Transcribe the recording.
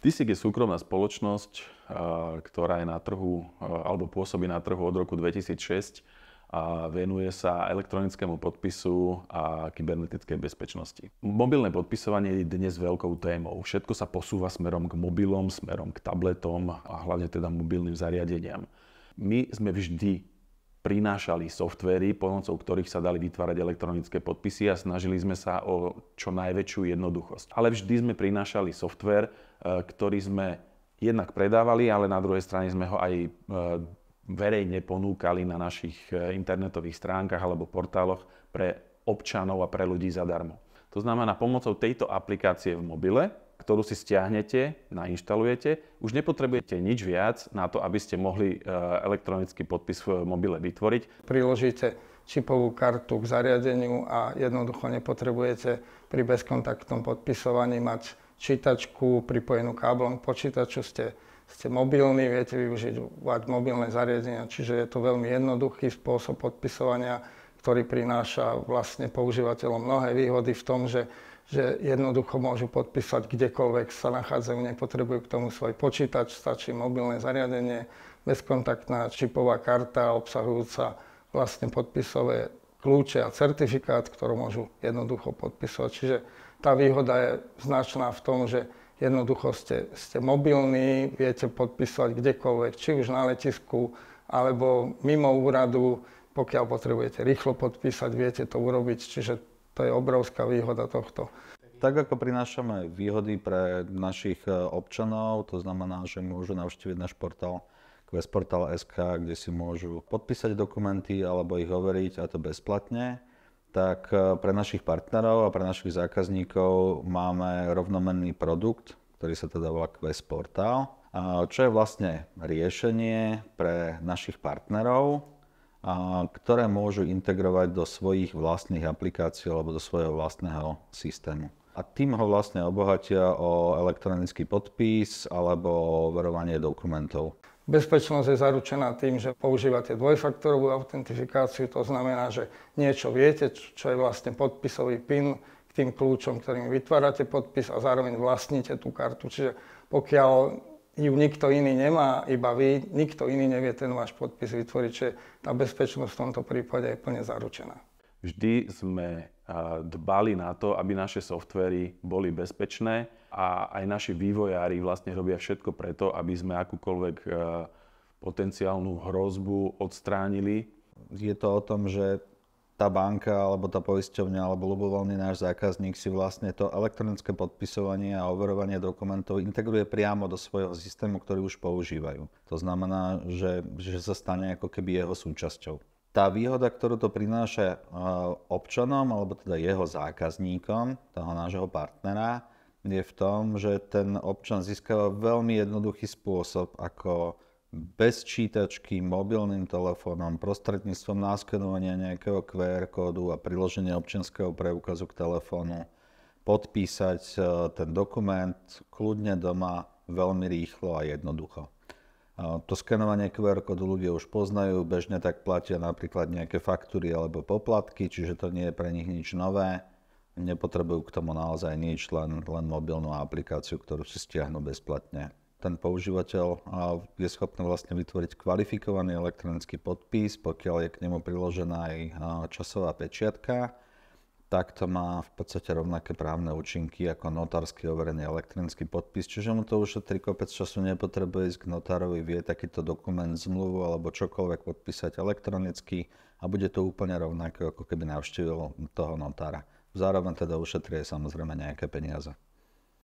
TISIC je súkromná spoločnosť, ktorá je na trhu, alebo pôsobí na trhu od roku 2006 a venuje sa elektronickému podpisu a kybernetickej bezpečnosti. Mobilné podpisovanie je dnes veľkou témou. Všetko sa posúva smerom k mobilom, smerom k tabletom a hlavne teda mobilným zariadeniam. My sme vždy prinášali softvéry, pomocou ktorých sa dali vytvárať elektronické podpisy a snažili sme sa o čo najväčšiu jednoduchosť. Ale vždy sme prinášali softvér, ktorý sme jednak predávali, ale na druhej strane sme ho aj verejne ponúkali na našich internetových stránkach alebo portáloch pre občanov a pre ľudí zadarmo. To znamená, pomocou tejto aplikácie v mobile, ktorú si stiahnete, nainštalujete, už nepotrebujete nič viac na to, aby ste mohli elektronický podpis v mobile vytvoriť. Priložíte čipovú kartu k zariadeniu a jednoducho nepotrebujete pri bezkontaktnom podpisovaní mať čítačku pripojenú káblom k počítaču. Ste mobilní, viete využívať mobilné zariadenia, čiže je to veľmi jednoduchý spôsob podpisovania, ktorý prináša vlastne používateľom mnohé výhody v tom, že jednoducho môžu podpísať kdekoľvek sa nachádzajú, nepotrebujú k tomu svoj počítač, stačí mobilné zariadenie, bezkontaktná čipová karta obsahujúca vlastne podpisové kľúče a certifikát, ktorú môžu jednoducho podpisovať. Čiže tá výhoda je značná v tom, že jednoducho ste mobilní, viete podpisovať kdekoľvek, či už na letisku, alebo mimo úradu, pokiaľ potrebujete rýchlo podpísať, viete to urobiť, čiže to je obrovská výhoda tohto. Tak ako prinášame výhody pre našich občanov, to znamená, že môžu navštíviť náš portál questportal.sk, kde si môžu podpísať dokumenty alebo ich overiť, a to bezplatne, tak pre našich partnerov a pre našich zákazníkov máme rovnomenný produkt, ktorý sa teda volá Questportal, čo je vlastne riešenie pre našich partnerov, ktoré môžu integrovať do svojich vlastných aplikácií alebo do svojho vlastného systému. A tým ho vlastne obohatia o elektronický podpis alebo overovanie dokumentov. Bezpečnosť je zaručená tým, že používate dvojfaktorovú autentifikáciu, to znamená, že niečo viete, čo je vlastne podpisový PIN k tým kľúčom, ktorým vytvárate podpis a zároveň vlastníte tú kartu. Čiže pokiaľ ju nikto iný nemá, iba vy, nikto iný nevie ten váš podpis vytvoriť, čiže tá bezpečnosť v tomto prípade je plne zaručená. Vždy sme dbali na to, aby naše softvéry boli bezpečné a aj naši vývojári vlastne robia všetko preto, aby sme akúkoľvek potenciálnu hrozbu odstránili. Je to o tom, že tá banka alebo tá poisťovňa alebo ľubovoľný náš zákazník si vlastne to elektronické podpisovanie a overovanie dokumentov integruje priamo do svojho systému, ktorý už používajú. To znamená, že sa stane ako keby jeho súčasťou. Tá výhoda, ktorú to prináša občanom, alebo teda jeho zákazníkom, toho nášho partnera, je v tom, že ten občan získava veľmi jednoduchý spôsob, ako bez čítačky, mobilným telefónom, prostredníctvom naskenovania nejakého QR kódu a priloženia občianskeho preukazu k telefónu podpísať ten dokument kľudne doma, veľmi rýchlo a jednoducho. To skenovanie QR kódu ľudia už poznajú, bežne tak platia napríklad nejaké faktúry alebo poplatky, čiže to nie je pre nich nič nové. Nepotrebujú k tomu naozaj nič, len mobilnú aplikáciu, ktorú si stiahnu bezplatne. Ten používateľ je schopný vlastne vytvoriť kvalifikovaný elektronický podpis, pokiaľ je k nemu priložená aj časová pečiatka. Tak to má v podstate rovnaké právne účinky ako notársky overený elektronický podpis, čiže mu to ušetrí kopec času, nepotrebuje ísť k notárovi, vie takýto dokument, zmluvu alebo čokoľvek podpísať elektronicky a bude to úplne rovnaké, ako keby navštívil toho notára. Zároveň teda ušetrí samozrejme nejaké peniaze.